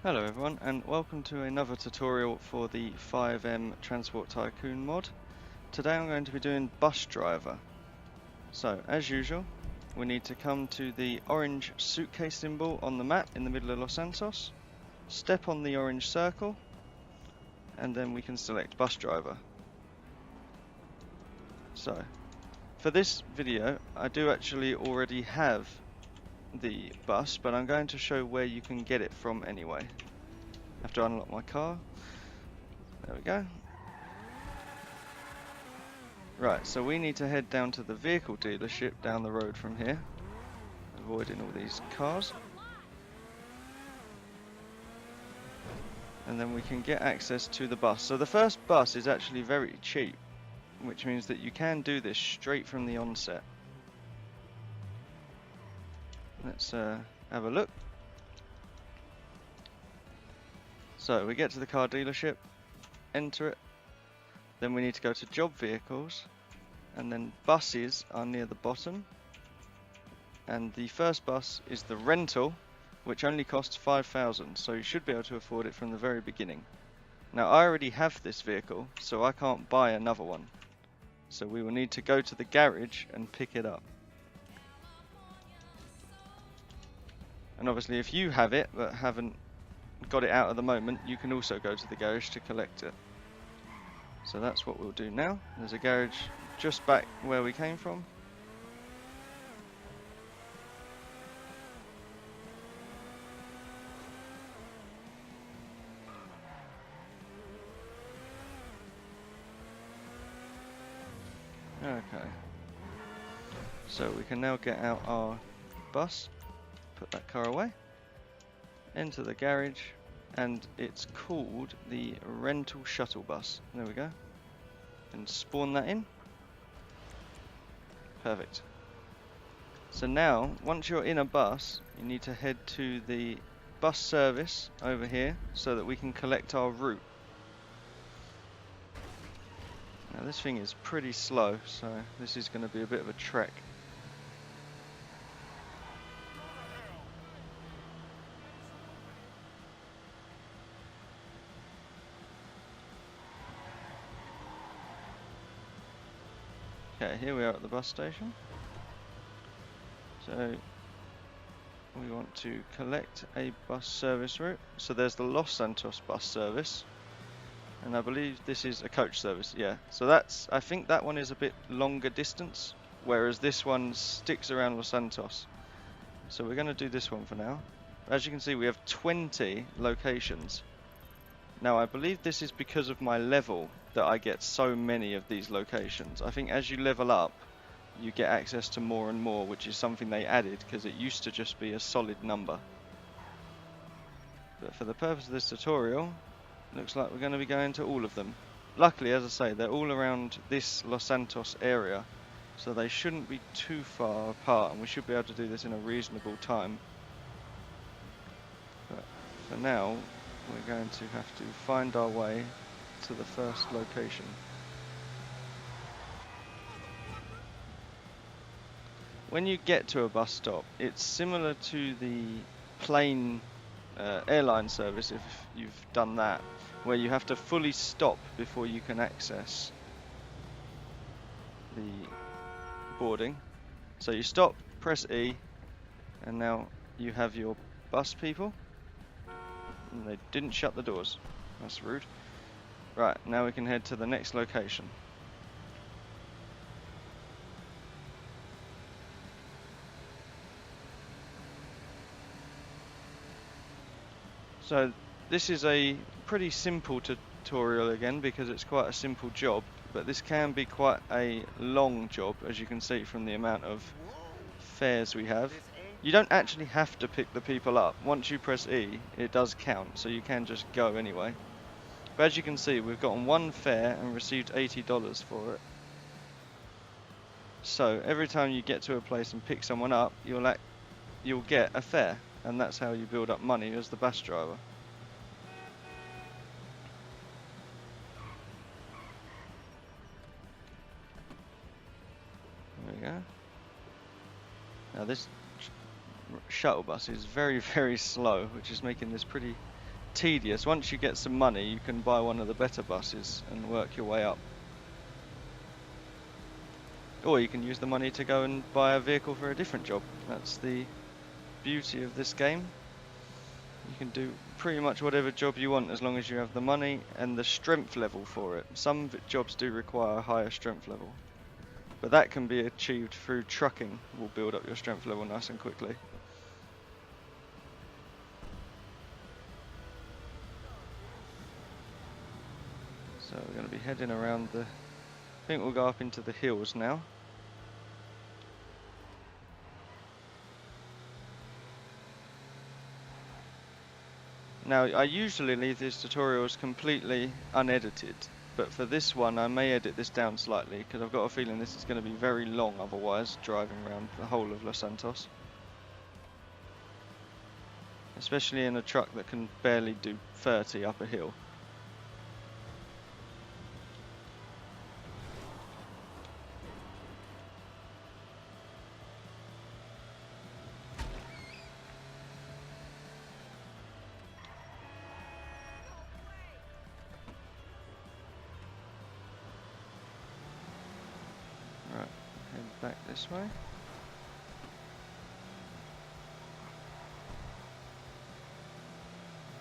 Hello everyone, and welcome to another tutorial for the FiveM Transport Tycoon mod. Today I'm going to be doing bus driver. So as usual, we need to come to the orange suitcase symbol on the map in the middle of Los Santos, step on the orange circle, and then we can select bus driver. So for this video I do actually already have the bus, but I'm going to show where you can get it from anyway. I have to unlock my car. There we go. Right, so we need to head down to the vehicle dealership down the road from here, avoiding all these cars. And then we can get access to the bus. So the first bus is actually very cheap, which means that you can do this straight from the onset. Let's have a look. So we get to the car dealership, enter it, then we need to go to job vehicles, and then buses are near the bottom. And the first bus is the rental, which only costs 5,000, so you should be able to afford it from the very beginning. Now I already have this vehicle, so I can't buy another one. So we will need to go to the garage and pick it up. And obviously if you have it but haven't got it out at the moment, you can also go to the garage to collect it. So that's what we'll do now. There's a garage just back where we came from. Okay. So we can now get out our bus, put that car away, enter the garage, and it's called the rental shuttle bus. There we go. And spawn that in. Perfect. So now, once you're in a bus, you need to head to the bus service over here so that we can collect our route. Now this thing is pretty slow, so this is going to be a bit of a trek. Okay, here we are at the bus station. So we want to collect a bus service route. So there's the Los Santos bus service, and I believe this is a coach service. Yeah, so that's, I think that one is a bit longer distance, whereas this one sticks around Los Santos. So we're going to do this one for now. As you can see, we have 20 locations. Now I believe this is because of my level that I get so many of these locations. I think as you level up, you get access to more and more, which is something they added because it used to just be a solid number. But for the purpose of this tutorial, looks like we're going to be going to all of them. Luckily, as I say, they're all around this Los Santos area, so they shouldn't be too far apart, and we should be able to do this in a reasonable time. But for now, we're going to have to find our way to the first location. When you get to a bus stop, it's similar to the plane airline service, if you've done that, where you have to fully stop before you can access the boarding. So you stop, press E, and now you have your bus people. And they didn't shut the doors. That's rude. Right, now we can head to the next location. So this is a pretty simple tutorial again because it's quite a simple job, but this can be quite a long job, as you can see from the amount of fares we have. You don't actually have to pick the people up. Once you press E, it does count, so you can just go anyway. But as you can see, we've gotten one fare and received $80 for it. So every time you get to a place and pick someone up, you'll get a fare, and that's how you build up money as the bus driver. There we go. Now this shuttle bus is very, very slow, which is making this pretty tedious. Once you get some money, you can buy one of the better buses and work your way up. Or you can use the money to go and buy a vehicle for a different job. That's the beauty of this game. You can do pretty much whatever job you want as long as you have the money and the strength level for it. Some jobs do require a higher strength level, but that can be achieved through trucking. Will build up your strength level nice and quickly. So we're going to be heading around the... I think we'll go up into the hills now. Now, I usually leave these tutorials completely unedited, but for this one I may edit this down slightly because I've got a feeling this is going to be very long otherwise, driving around the whole of Los Santos. Especially in a truck that can barely do 30 up a hill. Right, head back this way.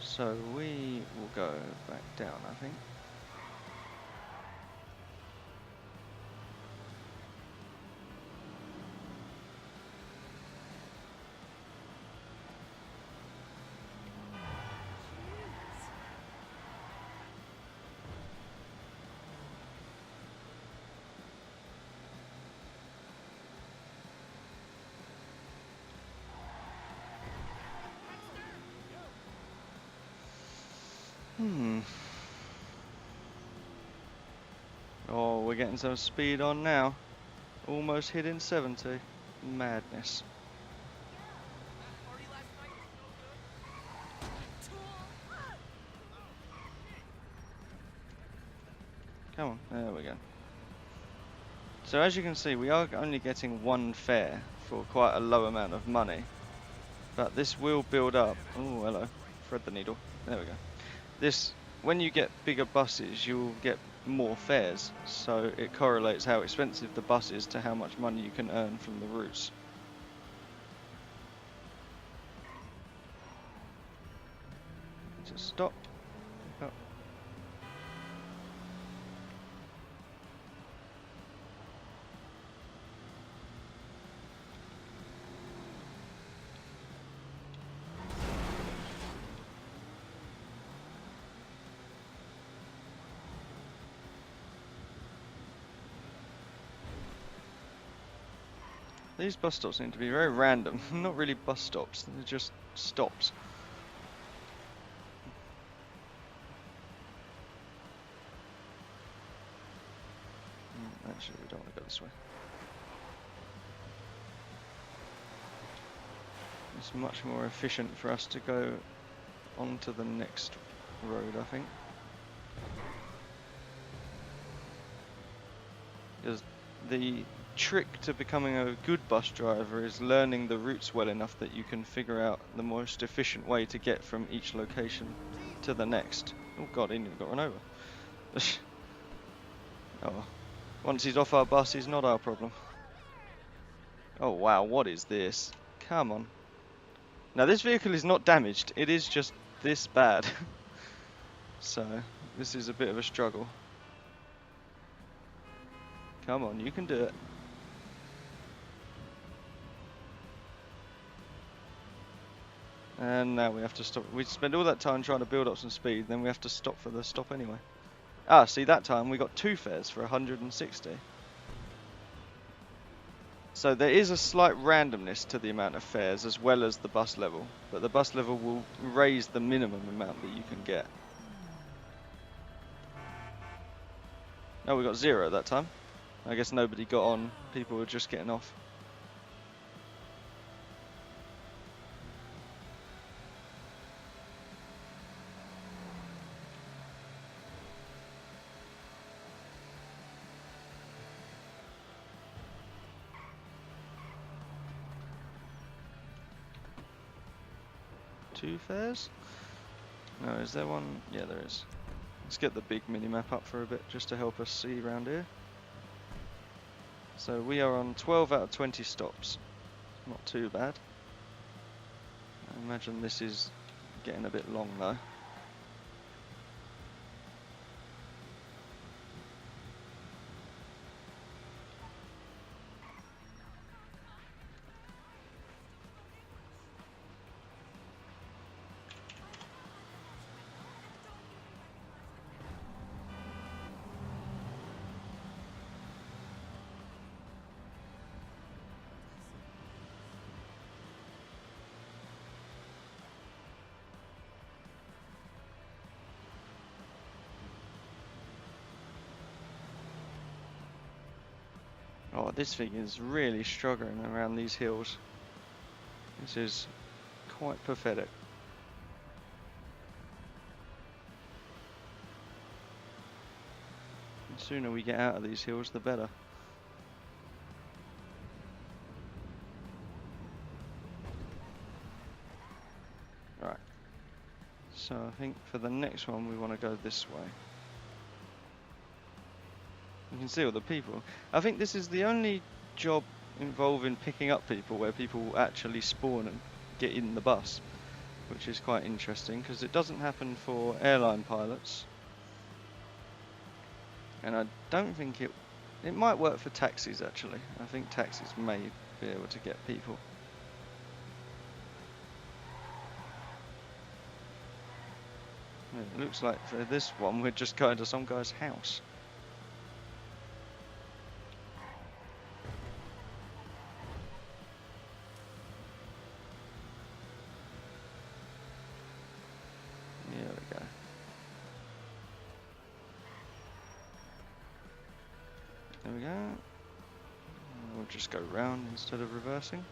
So we will go back down, I think. Oh, we're getting some speed on now. Almost hitting 70. Madness. Come on, there we go. So as you can see, we are only getting one fare for quite a low amount of money. But this will build up. Oh, hello. Thread the needle. There we go. This, when you get bigger buses, you'll get more fares. So it correlates how expensive the bus is to how much money you can earn from the routes. Just stop. Oh. These bus stops seem to be very random. Not really bus stops, they're just stops. Actually, we don't want to go this way. It's much more efficient for us to go onto the next road, I think. Because the trick to becoming a good bus driver is learning the routes well enough that you can figure out the most efficient way to get from each location to the next. Oh god, he nearly got run over. Oh, once he's off our bus, he's not our problem. Oh wow, what is this? Come on. Now this vehicle is not damaged, it is just this bad. So, this is a bit of a struggle. Come on, you can do it. And now we have to stop. We spend all that time trying to build up some speed, then we have to stop for the stop anyway. Ah, see, that time we got 2 fares for 160. So there is a slight randomness to the amount of fares as well as the bus level, but the bus level will raise the minimum amount that you can get. Oh, we got 0 that time. I guess nobody got on, people were just getting off. Two fares. No, is there one? Yeah, there is. Let's get the big mini-map up for a bit, just to help us see around here. So we are on 12 out of 20 stops. Not too bad. I imagine this is getting a bit long though. Oh, this thing is really struggling around these hills. This is quite pathetic. The sooner we get out of these hills, the better. Right. So I think for the next one we want to go this way. You can see all the people. I think this is the only job involving picking up people where people will actually spawn and get in the bus, which is quite interesting because it doesn't happen for airline pilots, and I don't think it might work for taxis actually. I think taxis may be able to get people. It looks like for this one we're just going to some guy's house. There we go. There we go. We'll just go round instead of reversing.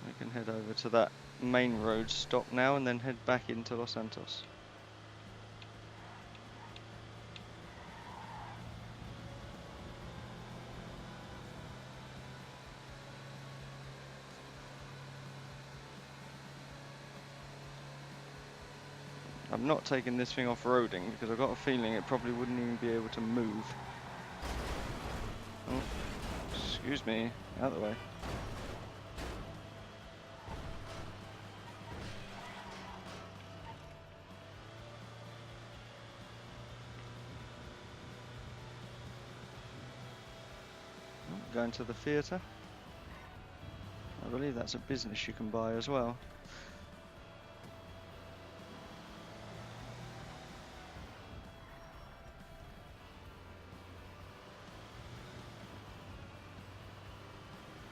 We can head over to that main road stop now and then head back into Los Santos. I'm not taking this thing off-roading because I've got a feeling it probably wouldn't even be able to move. Oh, excuse me, out of the way. Oh, going to the theatre. I believe that's a business you can buy as well.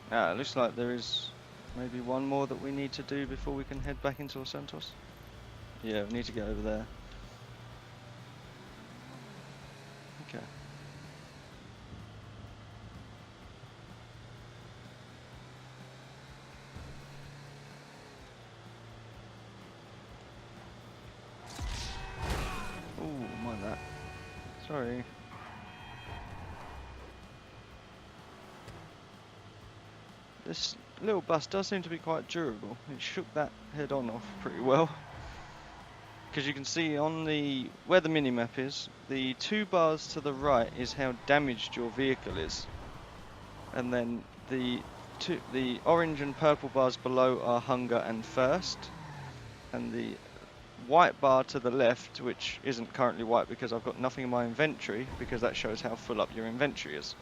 Ah, it looks like there is maybe one more that we need to do before we can head back into Los Santos. Yeah, we need to get over there. Okay. Ooh, mind that. Sorry. This little bus does seem to be quite durable. It shook that head-on off pretty well. Because you can see on the where the minimap is, the 2 bars to the right is how damaged your vehicle is, and then the orange and purple bars below are hunger and thirst, and the white bar to the left, which isn't currently white because I've got nothing in my inventory, because that shows how full up your inventory is.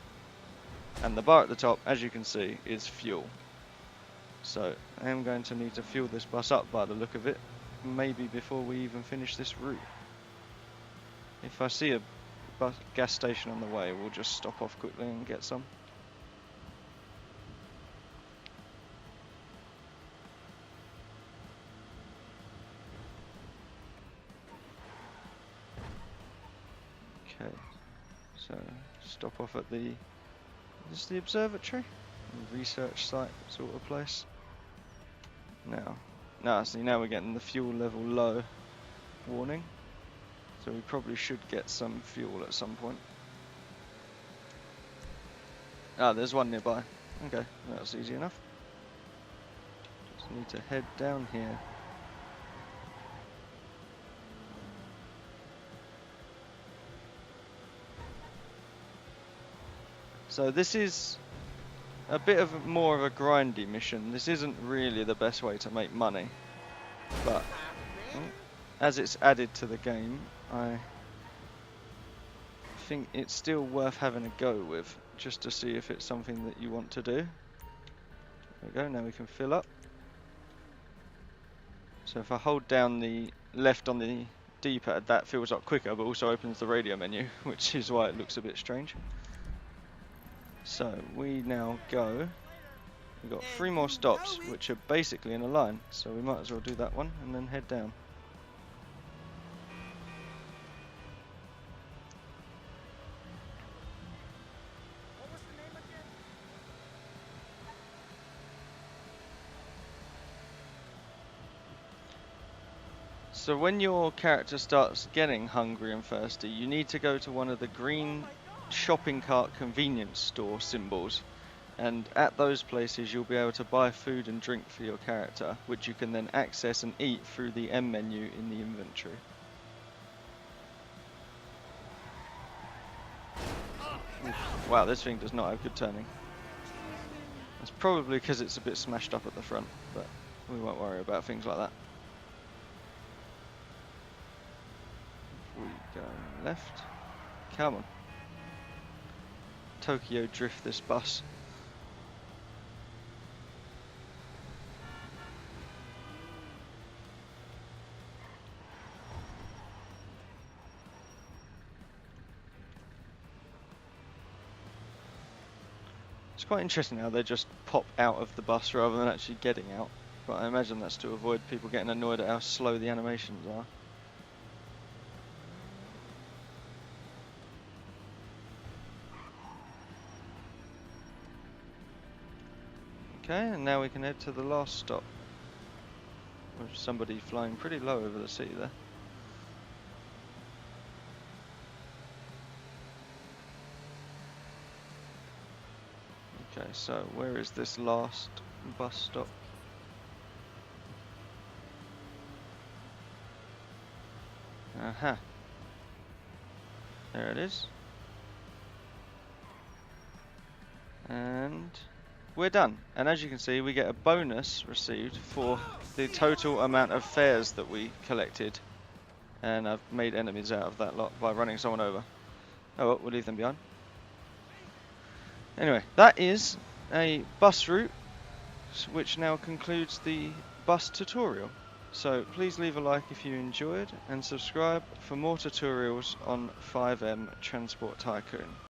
And the bar at the top, as you can see, is fuel. So I am going to need to fuel this bus up by the look of it, maybe before we even finish this route. If I see a gas station on the way, we'll just stop off quickly and get some. Okay, so stop off at the, is this the observatory? Research site sort of place. See now we're getting the fuel level low warning, so we probably should get some fuel at some point. Ah, there's one nearby. Okay, that was easy enough. Just need to head down here. So this is a bit of more of a grindy mission. This isn't really the best way to make money, but as it's added to the game, I think it's still worth having a go with, just to see if it's something that you want to do. There we go, now we can fill up. So if I hold down the left on the D-pad, that fills up quicker, but also opens the radio menu, which is why it looks a bit strange. So we now go, we've got 3 more stops, which are basically in a line, so we might as well do that one and then head down. So when your character starts getting hungry and thirsty, you need to go to one of the green shopping cart convenience store symbols, and at those places you'll be able to buy food and drink for your character, which you can then access and eat through the M menu in the inventory. Oof. Wow, this thing does not have good turning. That's probably because it's a bit smashed up at the front, but we won't worry about things like that. We go left. Come on. Tokyo drift this bus. It's quite interesting how they just pop out of the bus rather than actually getting out. But I imagine that's to avoid people getting annoyed at how slow the animations are. Okay, and now we can head to the last stop. With somebody flying pretty low over the sea there. Okay, so where is this last bus stop? Aha. There it is. And we're done. And as you can see, we get a bonus received for the total amount of fares that we collected. And I've made enemies out of that lot by running someone over. Oh well, we'll leave them behind. Anyway, that is a bus route, which now concludes the bus tutorial. So please leave a like if you enjoyed, and subscribe for more tutorials on FiveM Transport Tycoon.